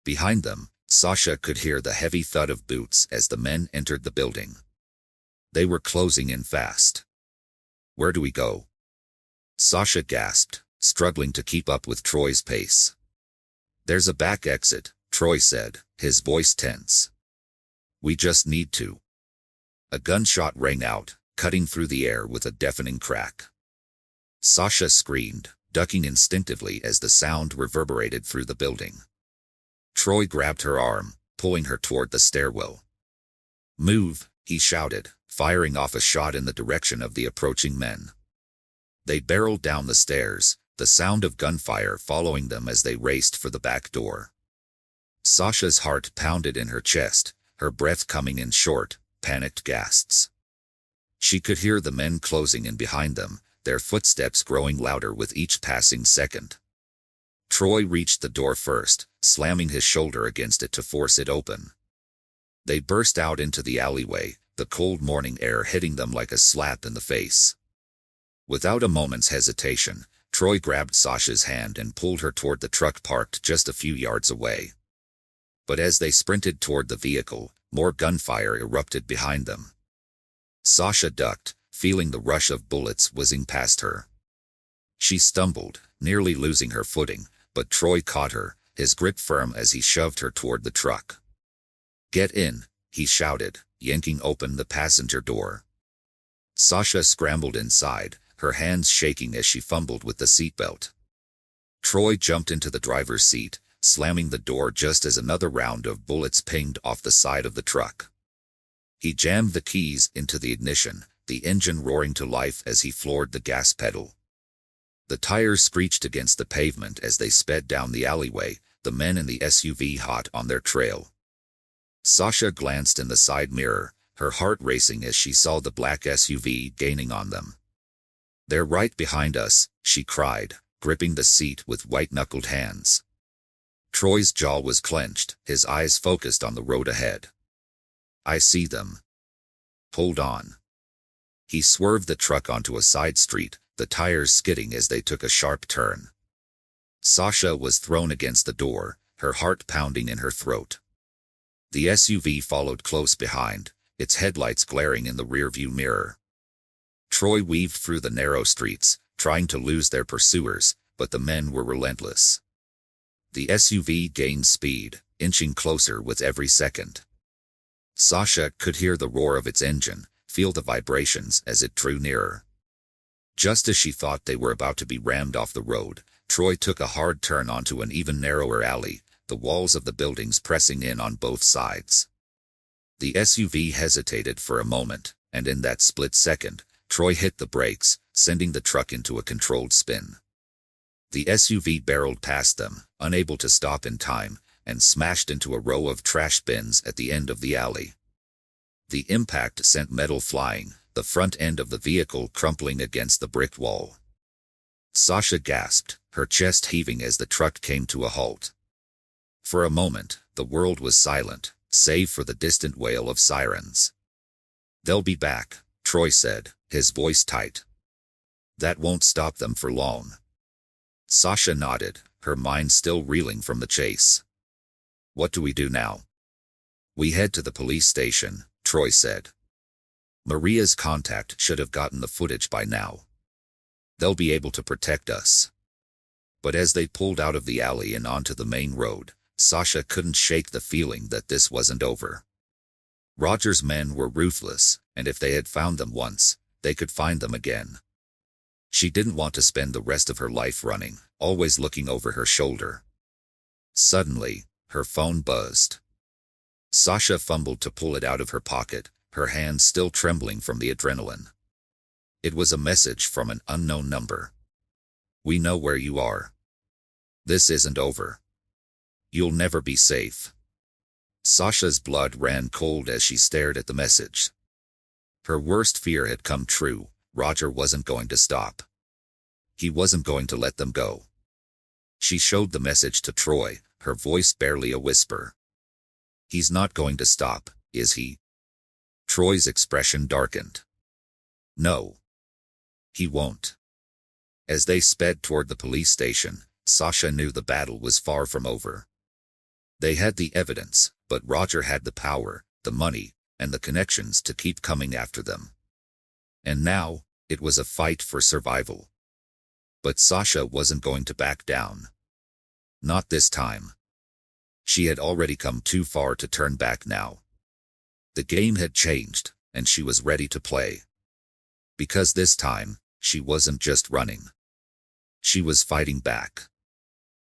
Behind them, Sasha could hear the heavy thud of boots as the men entered the building. They were closing in fast. "Where do we go?" Sasha gasped, struggling to keep up with Troy's pace. "There's a back exit," Troy said, his voice tense. "We just need to." A gunshot rang out, cutting through the air with a deafening crack. Sasha screamed, ducking instinctively as the sound reverberated through the building. Troy grabbed her arm, pulling her toward the stairwell. "Move," he shouted, firing off a shot in the direction of the approaching men. They barreled down the stairs, the sound of gunfire following them as they raced for the back door. Sasha's heart pounded in her chest, her breath coming in short, panicked gasps. She could hear the men closing in behind them, their footsteps growing louder with each passing second. Troy reached the door first, slamming his shoulder against it to force it open. They burst out into the alleyway, the cold morning air hitting them like a slap in the face. Without a moment's hesitation, Troy grabbed Sasha's hand and pulled her toward the truck parked just a few yards away. But as they sprinted toward the vehicle, more gunfire erupted behind them. Sasha ducked, feeling the rush of bullets whizzing past her. She stumbled, nearly losing her footing, but Troy caught her, his grip firm as he shoved her toward the truck. "Get in," he shouted, yanking open the passenger door. Sasha scrambled inside, her hands shaking as she fumbled with the seatbelt. Troy jumped into the driver's seat, slamming the door just as another round of bullets pinged off the side of the truck. He jammed the keys into the ignition, the engine roaring to life as he floored the gas pedal. The tires screeched against the pavement as they sped down the alleyway, the men in the SUV hot on their trail. Sasha glanced in the side mirror, her heart racing as she saw the black SUV gaining on them. "They're right behind us," she cried, gripping the seat with white-knuckled hands. Troy's jaw was clenched, his eyes focused on the road ahead. I see them. Hold on. He swerved the truck onto a side street, the tires skidding as they took a sharp turn. Sasha was thrown against the door, her heart pounding in her throat. The SUV followed close behind, its headlights glaring in the rearview mirror. Troy weaved through the narrow streets, trying to lose their pursuers, but the men were relentless. The SUV gained speed, inching closer with every second. Sasha could hear the roar of its engine, feel the vibrations as it drew nearer. Just as she thought they were about to be rammed off the road, Troy took a hard turn onto an even narrower alley, the walls of the buildings pressing in on both sides. The SUV hesitated for a moment, and in that split second, Troy hit the brakes, sending the truck into a controlled spin. The SUV barreled past them, unable to stop in time, and smashed into a row of trash bins at the end of the alley. The impact sent metal flying, the front end of the vehicle crumpling against the brick wall. Sasha gasped, her chest heaving as the truck came to a halt. For a moment, the world was silent, save for the distant wail of sirens. "They'll be back," Troy said, his voice tight. "That won't stop them for long." Sasha nodded, her mind still reeling from the chase. "What do we do now?" "We head to the police station," Troy said. "Maria's contact should have gotten the footage by now. They'll be able to protect us." But as they pulled out of the alley and onto the main road, Sasha couldn't shake the feeling that this wasn't over. Roger's men were ruthless, and if they had found them once, they could find them again. She didn't want to spend the rest of her life running, always looking over her shoulder. Suddenly, her phone buzzed. Sasha fumbled to pull it out of her pocket, her hands still trembling from the adrenaline. It was a message from an unknown number. "We know where you are. This isn't over. You'll never be safe." Sasha's blood ran cold as she stared at the message. Her worst fear had come true. Roger wasn't going to stop. He wasn't going to let them go. She showed the message to Troy, her voice barely a whisper. "He's not going to stop, is he?" Troy's expression darkened. "No. He won't." As they sped toward the police station, Sasha knew the battle was far from over. They had the evidence, but Roger had the power, the money, and the connections to keep coming after them. And now, it was a fight for survival. But Sasha wasn't going to back down. Not this time. She had already come too far to turn back now. The game had changed, and she was ready to play. Because this time, she wasn't just running. She was fighting back.